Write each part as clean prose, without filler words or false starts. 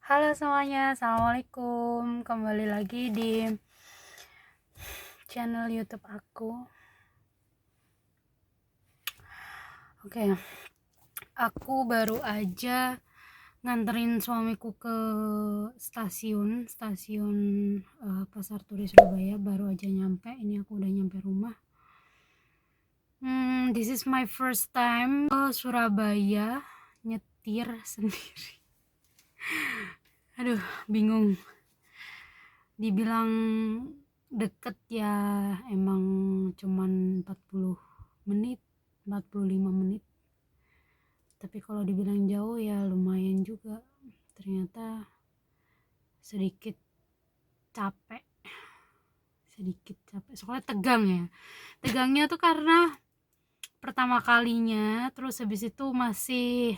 Halo semuanya, assalamualaikum. Kembali lagi di channel YouTube aku. Oke, aku baru aja nganterin suamiku ke stasiun Pasar Turi Surabaya. Baru aja nyampe. Ini aku udah nyampe rumah. This is my first time ke Surabaya nyetir sendiri. Aduh, bingung. Dibilang deket ya emang cuman 45 menit, tapi kalau dibilang jauh ya lumayan juga. Ternyata sedikit capek soalnya tegangnya tuh karena pertama kalinya. Terus habis itu masih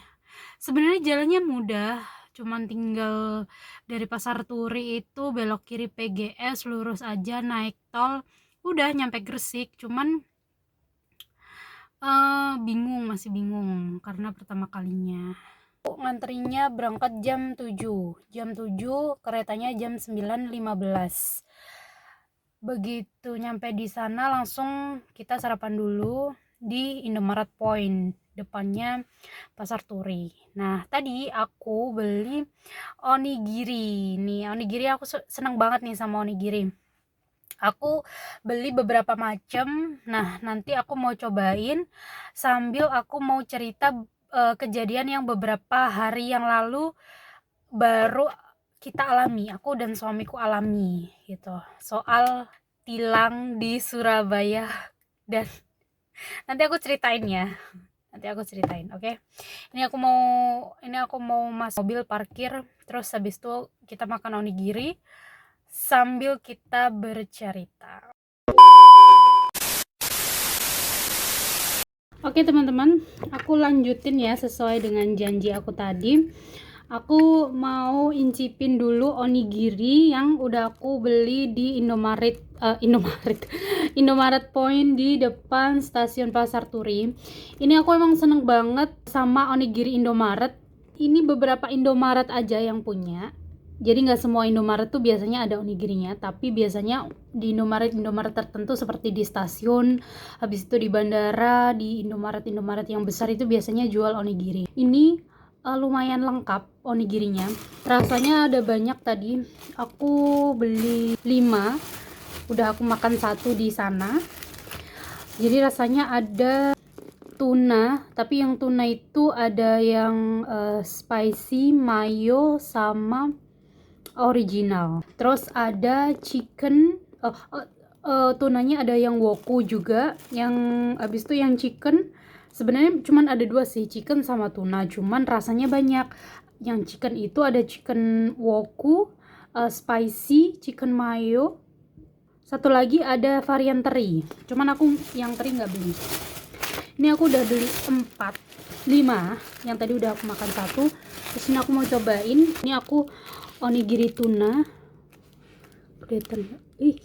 sebenarnya jalannya mudah, cuman tinggal dari Pasar Turi itu belok kiri PGS, lurus aja naik tol udah nyampe Gresik. Cuman masih bingung karena pertama kalinya. Nganterinnya berangkat jam 7, keretanya jam 9.15. Begitu nyampe di sana langsung kita sarapan dulu di Indomaret Point depannya Pasar Turi. Nah, tadi aku beli onigiri. Nih, onigiri aku seneng banget nih sama onigiri. Aku beli beberapa macam. Nah, nanti aku mau cobain sambil aku mau cerita kejadian yang beberapa hari yang lalu baru kita alami, aku dan suamiku alami gitu. Soal tilang di Surabaya. Dan nanti aku ceritain ya. Oke. Ini aku mau masuk mobil parkir, terus habis itu kita makan onigiri sambil kita bercerita. Oke teman-teman, aku lanjutin ya sesuai dengan janji aku tadi. Aku mau incipin dulu onigiri yang udah aku beli di Indomaret Point di depan stasiun Pasar Turi. Ini aku emang seneng banget sama onigiri Indomaret. Ini beberapa Indomaret aja yang punya. Jadi nggak semua Indomaret tuh biasanya ada onigirinya, tapi biasanya di Indomaret tertentu seperti di stasiun, habis itu di bandara, di Indomaret yang besar itu biasanya jual onigiri. Ini lumayan lengkap onigirinya. Rasanya ada banyak tadi. Aku beli 5. Udah aku makan 1 di sana. Jadi rasanya ada tuna, tapi yang tuna itu ada yang spicy, mayo sama original. Terus ada chicken, tunanya ada yang woku juga. Yang habis itu yang chicken sebenarnya cuman ada 2 sih, chicken sama tuna, cuman rasanya banyak. Yang chicken itu ada chicken woku, spicy, chicken mayo. Satu lagi ada varian teri, cuman aku yang teri nggak beli. Ini aku udah beli 5. Yang tadi udah aku makan 1. Terus ini aku mau cobain. Ini aku onigiri tuna. Kelihatan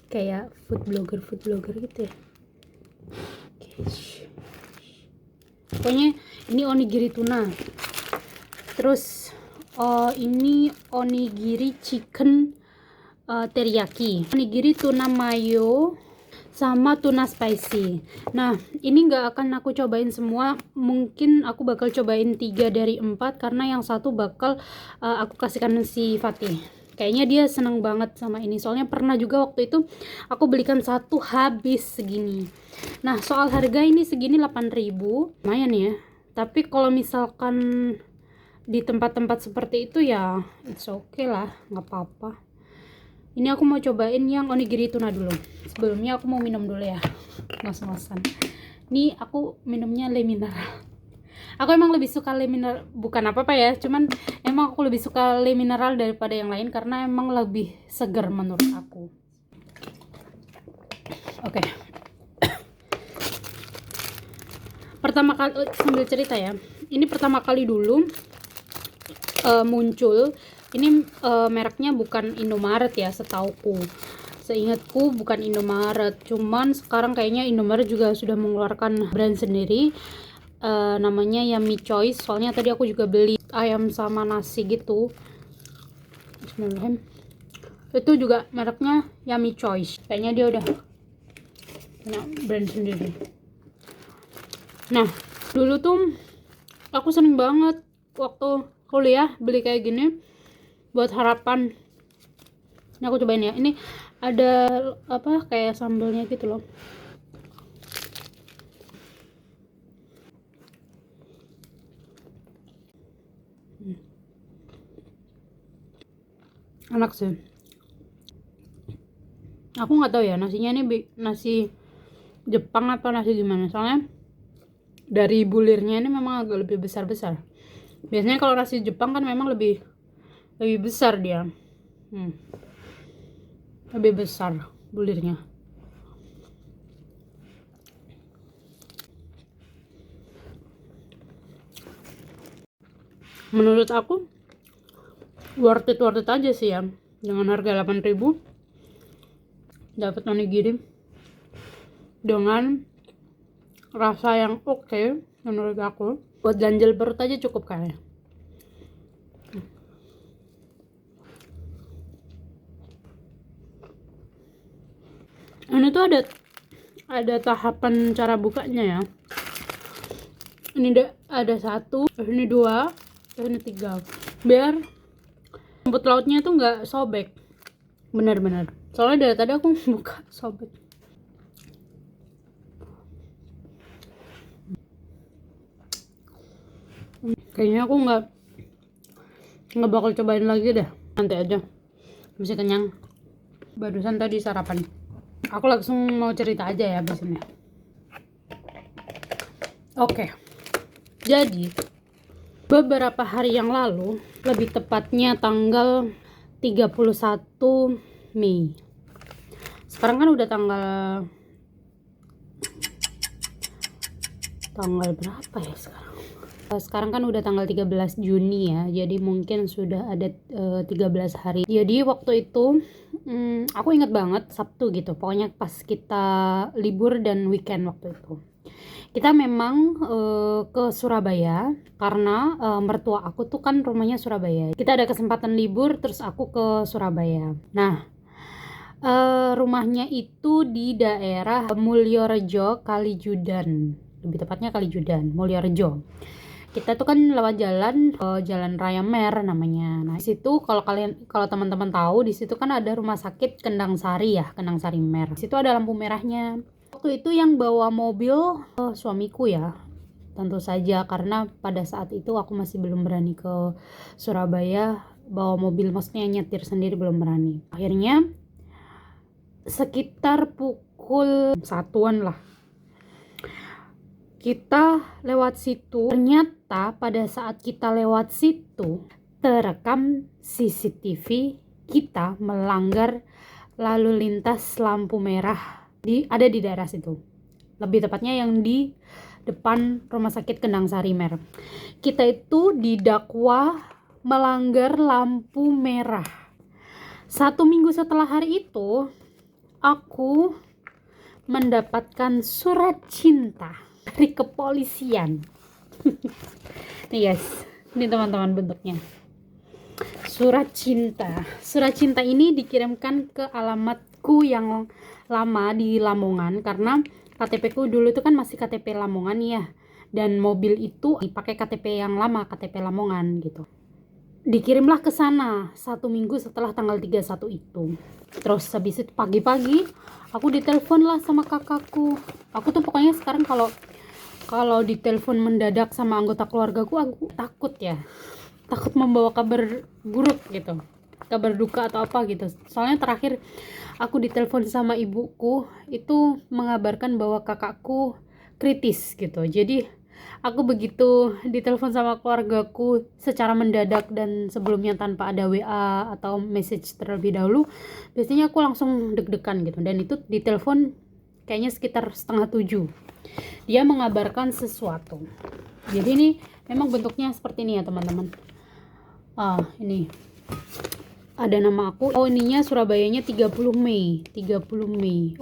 kayak food blogger gitu ya. Pokoknya ini onigiri tuna. Terus ini onigiri chicken teriyaki. Onigiri tuna mayo sama tuna spicy. Nah, ini nggak akan aku cobain semua. Mungkin aku bakal cobain 3 dari 4 karena yang satu bakal aku kasihkan si Fatih. Kayaknya dia seneng banget sama ini. Soalnya pernah juga waktu itu aku belikan 1 habis segini. Nah, soal harga ini segini 8.000. Lumayan ya. Tapi kalau misalkan di tempat-tempat seperti itu ya it's okay lah, nggak apa-apa. Ini aku mau cobain yang onigiri tuna dulu. Sebelumnya aku mau minum dulu ya, ngos-ngosan. Ini aku minumnya le mineral. Aku emang lebih suka le mineral, bukan apa-apa ya, cuman emang aku lebih suka le mineral daripada yang lain karena emang lebih segar menurut aku. Oke. Pertama kali sambil cerita ya. Ini pertama kali dulu muncul. Ini mereknya bukan Indomaret ya, setauku. Seingatku bukan Indomaret. Cuman sekarang kayaknya Indomaret juga sudah mengeluarkan brand sendiri. Namanya Yummy Choice. Soalnya tadi aku juga beli ayam sama nasi gitu. Bismillahirrahmanirrahim. Itu juga mereknya Yummy Choice. Kayaknya dia udah punya brand sendiri. Nah, dulu tuh aku sering banget waktu kuliah beli kayak gini buat harapan. Ini aku cobain ya. Ini ada apa kayak sambalnya gitu loh. Enak sih. Aku nggak tahu ya nasinya ini nasi Jepang apa nasi gimana. Soalnya dari bulirnya ini memang agak lebih besar-besar. Biasanya kalau nasi Jepang kan memang lebih besar dia. Lebih besar bulirnya. Menurut aku worth it aja sih ya. Dengan harga 8.000 dapat onigiri dengan rasa yang oke menurut aku. Buat ganjel perut aja cukup kayaknya. Ini tuh ada tahapan cara bukanya ya. Ini ada 1, ini 2, ini 3. Biar rumput lautnya tuh nggak sobek. Benar-benar. Soalnya dari tadi aku buka sobek. Kayaknya aku nggak bakal cobain lagi deh. Nanti aja. Masih kenyang. Barusan tadi sarapan. Aku langsung mau cerita aja ya biasanya. Oke. Jadi beberapa hari yang lalu, lebih tepatnya tanggal 31 Mei. Sekarang kan udah tanggal berapa ya sekarang? Sekarang kan udah tanggal 13 Juni ya. Jadi mungkin sudah ada 13 hari. Jadi waktu itu aku ingat banget Sabtu gitu. Pokoknya pas kita libur dan weekend waktu itu. Kita memang ke Surabaya karena mertua aku tuh kan rumahnya Surabaya. Kita ada kesempatan libur terus aku ke Surabaya. Nah, rumahnya itu di daerah Mulyorejo, Kalijudan. Lebih tepatnya Kalijudan, Mulyorejo. Kita tuh kan lewat jalan Raya Mer namanya. Nah, di situ kalau teman-teman tahu, di situ kan ada rumah sakit Kendang Sari ya, Kendang Sari Mer. Di situ ada lampu merahnya. Waktu itu yang bawa mobil suamiku ya, tentu saja karena pada saat itu aku masih belum berani ke Surabaya bawa mobil, maksudnya nyetir sendiri belum berani. Akhirnya sekitar pukul 1-an lah kita lewat situ. Ternyata pada saat kita lewat situ terekam CCTV kita melanggar lalu lintas lampu merah ada di daerah situ, lebih tepatnya yang di depan rumah sakit Kendang Sari Mer. Kita itu didakwa melanggar lampu merah. 1 minggu setelah hari itu aku mendapatkan surat cinta dari kepolisian. Nih guys, ini teman-teman bentuknya surat cinta ini dikirimkan ke alamatku yang lama di Lamongan, karena KTP ku dulu itu kan masih KTP Lamongan ya, dan mobil itu dipakai KTP yang lama, KTP Lamongan gitu. Dikirimlah ke sana 1 minggu setelah tanggal 31 itu. Terus habis itu pagi-pagi aku ditelepon lah sama kakakku. Aku tuh pokoknya sekarang kalau ditelepon mendadak sama anggota keluargaku, aku takut ya, takut membawa kabar buruk gitu, kabar duka atau apa gitu. Soalnya terakhir aku ditelepon sama ibuku itu mengabarkan bahwa kakakku kritis gitu. Jadi aku begitu ditelepon sama keluargaku secara mendadak dan sebelumnya tanpa ada WA atau message terlebih dahulu, biasanya aku langsung deg-degan gitu. Dan itu ditelepon kayaknya sekitar 6:30. Dia mengabarkan sesuatu. Jadi ini memang bentuknya seperti ini ya teman-teman. Ini ada nama aku. Oh, ininya Surabayanya 30 Mei.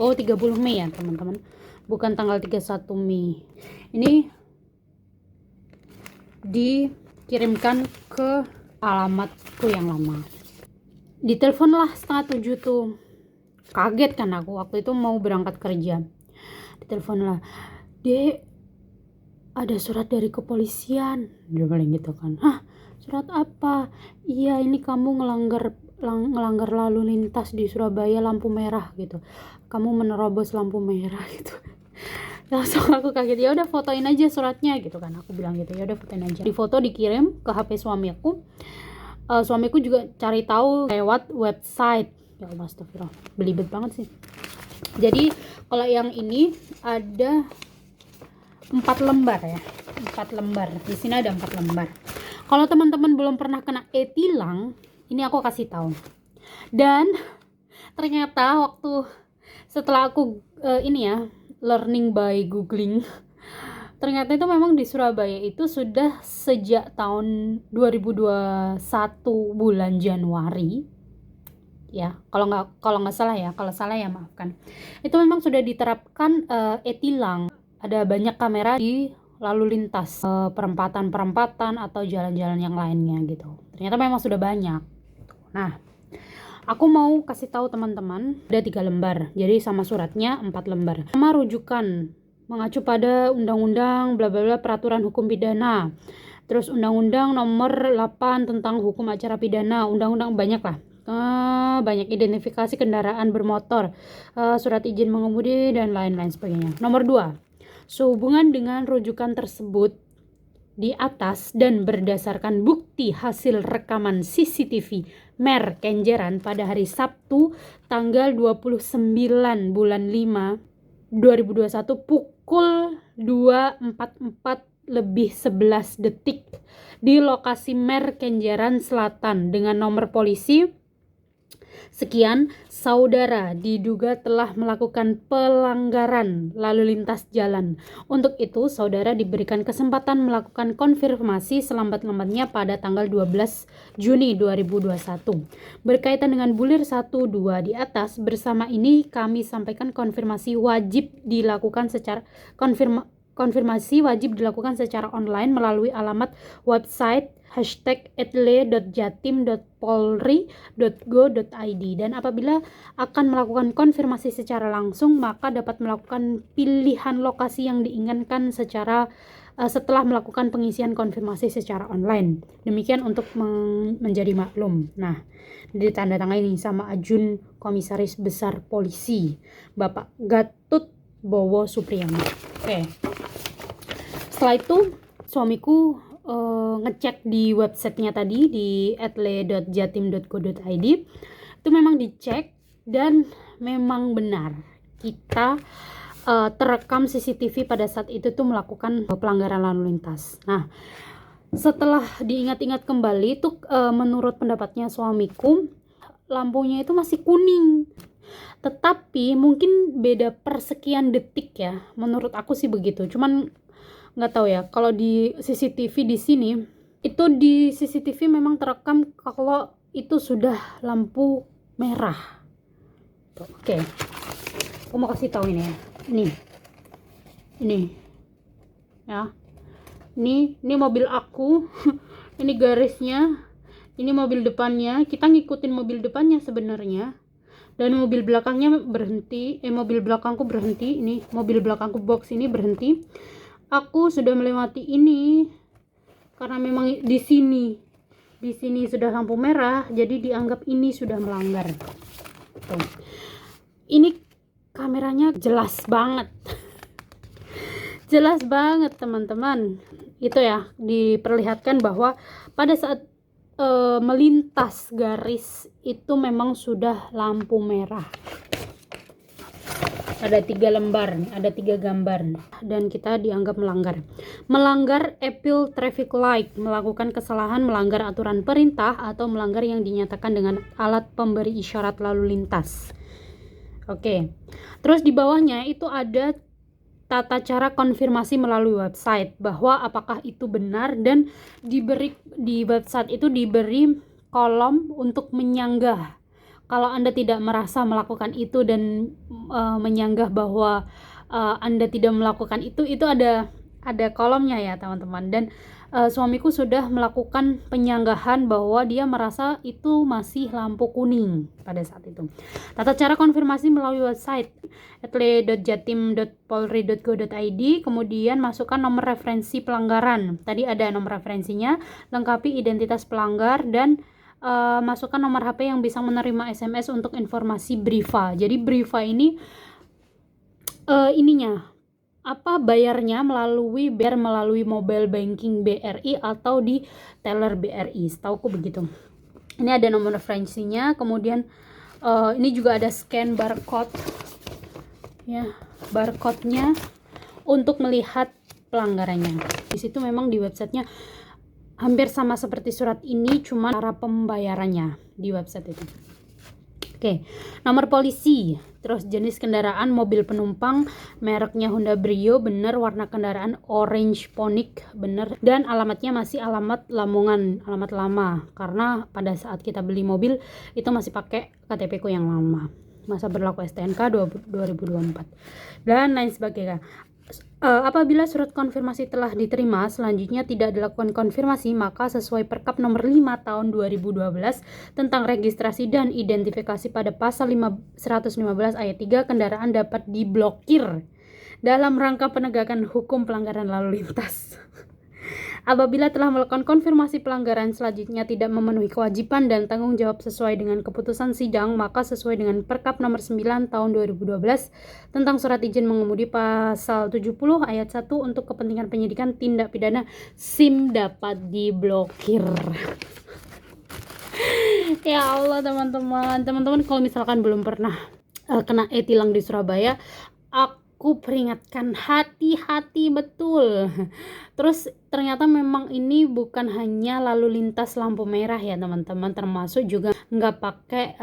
Oh, 30 Mei ya teman-teman, bukan tanggal 31 Mei. Ini dikirimkan ke alamatku yang lama. Diteleponlah setengah 7 tuh. Kaget kan aku, waktu itu mau berangkat kerja. Diteleponlah, "Dek, ada surat dari kepolisian." Dia bilang gitu kan. "Hah, surat apa?" "Iya, ini kamu ngelanggar lalu lintas di Surabaya, lampu merah gitu. Kamu menerobos lampu merah." Gitu. Langsung aku kaget. "Ya udah fotoin aja suratnya," gitu kan. Aku bilang gitu, "Ya udah fotoin aja." Di foto dikirim ke HP suamiku. Suamiku juga cari tahu lewat website. Ya Allah, astagfirullah, belibet banget sih. Jadi kalau yang ini ada 4 lembar ya, 4 lembar. Di sini ada 4 lembar. Kalau teman-teman belum pernah kena e-tilang, ini aku kasih tahu. Dan ternyata waktu setelah aku ini ya, learning by googling, ternyata itu memang di Surabaya itu sudah sejak tahun 2021 bulan Januari ya, kalau nggak salah ya, kalau salah ya maafkan. Itu memang sudah diterapkan e-tilang. Ada banyak kamera di lalu lintas, perempatan atau jalan-jalan yang lainnya gitu. Ternyata memang sudah banyak. Nah, aku mau kasih tahu teman-teman, ada 3 lembar. Jadi sama suratnya 4 lembar. Sama rujukan mengacu pada undang-undang bla bla bla peraturan hukum pidana. Terus undang-undang nomor 8 tentang hukum acara pidana, undang-undang banyak lah. Banyak identifikasi kendaraan bermotor, surat izin mengemudi dan lain-lain sebagainya. Nomor 2, sehubungan dengan rujukan tersebut di atas dan berdasarkan bukti hasil rekaman CCTV Mer Kenjeran pada hari Sabtu tanggal 29 bulan 5 2021 pukul 2.44 lebih 11 detik di lokasi Mer Kenjeran Selatan dengan nomor polisi sekian, saudara diduga telah melakukan pelanggaran lalu lintas jalan. Untuk itu, saudara diberikan kesempatan melakukan konfirmasi selambat-lambatnya pada tanggal 12 Juni 2021. Berkaitan dengan bulir 1, 2 di atas, bersama ini kami sampaikan konfirmasi wajib dilakukan secara online melalui alamat website #etle.jatim.polri.go.id, dan apabila akan melakukan konfirmasi secara langsung maka dapat melakukan pilihan lokasi yang diinginkan setelah melakukan pengisian konfirmasi secara online. Demikian untuk menjadi maklum. Nah, ditandatangani sama Ajun Komisaris Besar Polisi Bapak Gatot Bowo Supriyono. Oke. Setelah itu suamiku ngecek di websitenya tadi di etle.jatim.go.id. Itu memang dicek dan memang benar kita terekam CCTV pada saat itu tuh melakukan pelanggaran lalu lintas. Nah, setelah diingat-ingat kembali tuh menurut pendapatnya suamiku, lampunya itu masih kuning. Tetapi mungkin beda persekian detik ya. Menurut aku sih begitu. Cuman nggak tahu ya, kalau di CCTV di sini itu di CCTV memang terekam kalau itu sudah lampu merah. Oke. Aku mau kasih tahu ini ya. Ini ya. Ini mobil aku. Ini garisnya. Ini mobil depannya. Kita ngikutin mobil depannya sebenarnya. Dan mobil belakangnya berhenti. Mobil belakangku berhenti. Ini mobil belakangku box ini berhenti. Aku sudah melewati ini karena memang di sini sudah lampu merah, jadi dianggap ini sudah melanggar. Tuh. Ini kameranya jelas banget. Jelas banget teman-teman. Itu ya, diperlihatkan bahwa pada saat melintas garis itu memang sudah lampu merah. Ada 3 lembar, ada 3 gambar, dan kita dianggap melanggar appeal traffic light, melakukan kesalahan, melanggar aturan perintah, atau melanggar yang dinyatakan dengan alat pemberi isyarat lalu lintas. Oke. Terus di bawahnya itu ada tata cara konfirmasi melalui website bahwa apakah itu benar, dan di website itu diberi kolom untuk menyanggah. Kalau Anda tidak merasa melakukan itu dan menyanggah bahwa Anda tidak melakukan itu ada kolomnya ya teman-teman. Dan suamiku sudah melakukan penyanggahan bahwa dia merasa itu masih lampu kuning pada saat itu. Tata cara konfirmasi melalui website etle.jatim.polri.go.id, kemudian masukkan nomor referensi pelanggaran. Tadi ada nomor referensinya, lengkapi identitas pelanggar, dan masukkan nomor HP yang bisa menerima SMS untuk informasi Briva. Jadi Briva ini bayarnya melalui mobile banking BRI atau di teller BRI, setauku begitu. Ini ada nomor referensinya, kemudian ini juga ada scan barcode ya, barcode-nya untuk melihat pelanggarannya. Di situ memang di websitenya hampir sama seperti surat ini, cuma cara pembayarannya di website itu. Oke, nomor polisi, terus jenis kendaraan mobil penumpang, mereknya Honda Brio, bener, warna kendaraan orange Ponic, bener, dan alamatnya masih alamat Lamongan, alamat lama, karena pada saat kita beli mobil itu masih pakai KTP ku yang lama, masa berlaku STNK 2024 dan lain sebagainya. Apabila surat konfirmasi telah diterima, selanjutnya tidak dilakukan konfirmasi, maka sesuai Perkap nomor 5 tahun 2012 tentang registrasi dan identifikasi pada pasal 115 ayat 3, kendaraan dapat diblokir dalam rangka penegakan hukum pelanggaran lalu lintas. Apabila telah melakukan konfirmasi pelanggaran selanjutnya tidak memenuhi kewajiban dan tanggung jawab sesuai dengan keputusan sidang, maka sesuai dengan Perkap nomor 9 tahun 2012 tentang surat izin mengemudi pasal 70 ayat 1 untuk kepentingan penyidikan tindak pidana, SIM dapat diblokir. Ya Allah teman-teman, kalau misalkan belum pernah kena e-tilang di Surabaya, aku peringatkan, hati-hati betul. Terus ternyata memang ini bukan hanya lalu lintas lampu merah ya teman-teman, termasuk juga nggak pakai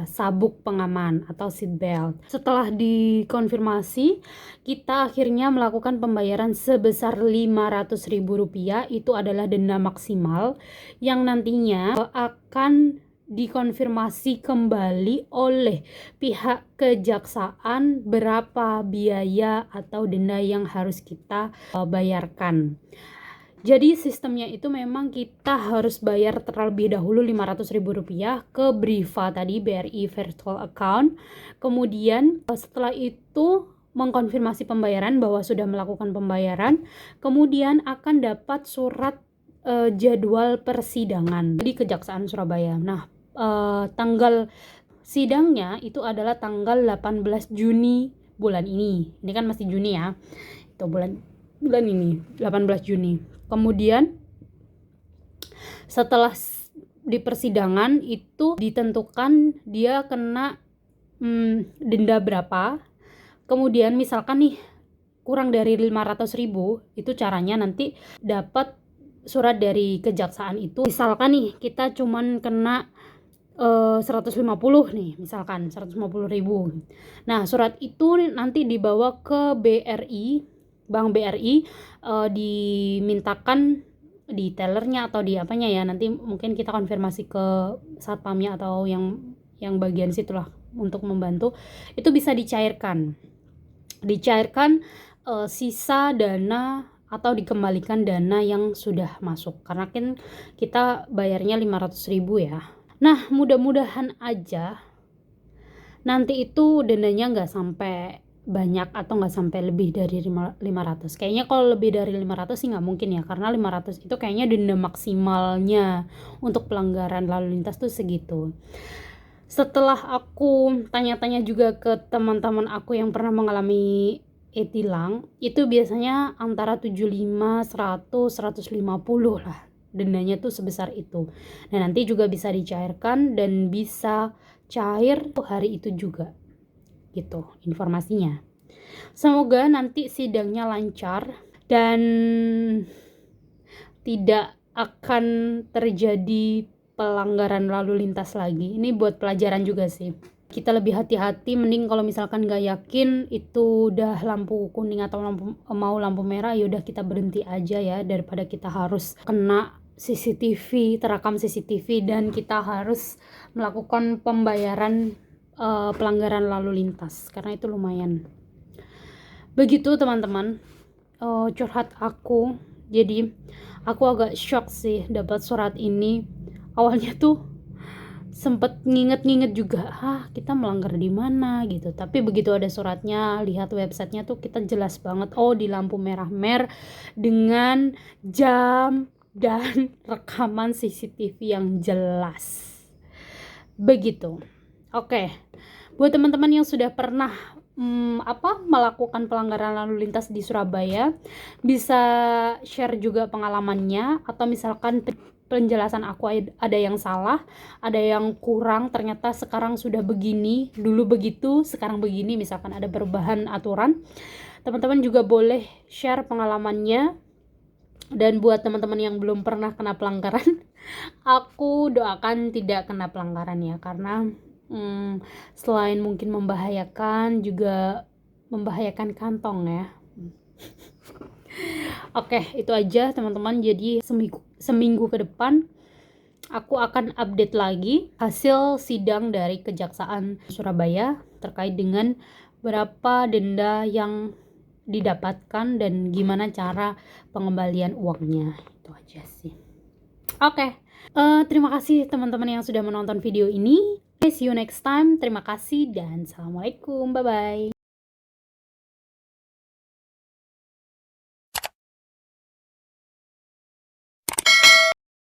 sabuk pengaman atau seat belt. Setelah dikonfirmasi, kita akhirnya melakukan pembayaran sebesar Rp500.000. Itu adalah denda maksimal yang nantinya akan dikonfirmasi kembali oleh pihak kejaksaan berapa biaya atau denda yang harus kita bayarkan. Jadi sistemnya itu memang kita harus bayar terlebih dahulu Rp500.000 ke Briva tadi, BRI Virtual Account. Kemudian setelah itu mengkonfirmasi pembayaran bahwa sudah melakukan pembayaran, kemudian akan dapat surat jadwal persidangan di Kejaksaan Surabaya. Nah, tanggal sidangnya itu adalah tanggal 18 Juni bulan ini. Ini kan masih Juni ya. Itu bulan ini 18 Juni. Kemudian setelah di persidangan itu ditentukan dia kena denda berapa. Kemudian misalkan nih kurang dari 500.000, itu caranya nanti dapat surat dari kejaksaan itu. Misalkan nih kita cuman kena 150 nih, misalkan 150.000. Nah, surat itu nanti dibawa ke BRI, Bank BRI, dimintakan di tellernya atau di apanya ya, nanti mungkin kita konfirmasi ke satpamnya atau yang bagian situlah untuk membantu. Itu bisa dicairkan sisa dana atau dikembalikan dana yang sudah masuk, karena kan kita bayarnya 500.000 ya. Nah, mudah-mudahan aja nanti itu dendanya nggak sampai banyak atau nggak sampai lebih dari 500. Kayaknya kalau lebih dari 500 sih nggak mungkin ya, karena 500 itu kayaknya denda maksimalnya untuk pelanggaran lalu lintas tuh segitu. Setelah aku tanya-tanya juga ke teman-teman aku yang pernah mengalami e-tilang, itu biasanya antara 75, 100, 150 lah dendanya tuh sebesar itu. Nah, nanti juga bisa dicairkan dan bisa cair hari itu juga, gitu informasinya. Semoga nanti sidangnya lancar dan tidak akan terjadi pelanggaran lalu lintas lagi. Ini buat pelajaran juga sih. Kita lebih hati-hati, mending kalau misalkan nggak yakin itu udah lampu kuning atau lampu merah, yaudah kita berhenti aja ya, daripada kita harus kena CCTV, terekam CCTV, dan kita harus melakukan pembayaran pelanggaran lalu lintas, karena itu lumayan. Begitu teman-teman, curhat aku Jadi aku agak shock sih dapat surat ini. Awalnya tuh sempet nginget-nginget juga, kita melanggar di mana gitu. Tapi begitu ada suratnya, lihat websitenya tuh kita jelas banget, di lampu merah-merah dengan jam dan rekaman CCTV yang jelas. Begitu. Oke. Buat teman-teman yang sudah pernah melakukan pelanggaran lalu lintas di Surabaya, bisa share juga pengalamannya, atau misalkan penjelasan aku ada yang salah, ada yang kurang, ternyata sekarang sudah begini, dulu begitu, sekarang begini, misalkan ada perubahan aturan. Teman-teman juga boleh share pengalamannya. Dan buat teman-teman yang belum pernah kena pelanggaran, aku doakan tidak kena pelanggaran ya, karena selain mungkin membahayakan, juga membahayakan kantong ya. Oke, itu aja teman-teman. Jadi seminggu ke depan aku akan update lagi hasil sidang dari Kejaksaan Surabaya terkait dengan berapa denda yang didapatkan dan gimana cara pengembalian uangnya. Itu aja sih. Oke. Terima kasih teman-teman yang sudah menonton video ini. See you next time. Terima kasih dan assalamualaikum. Bye bye.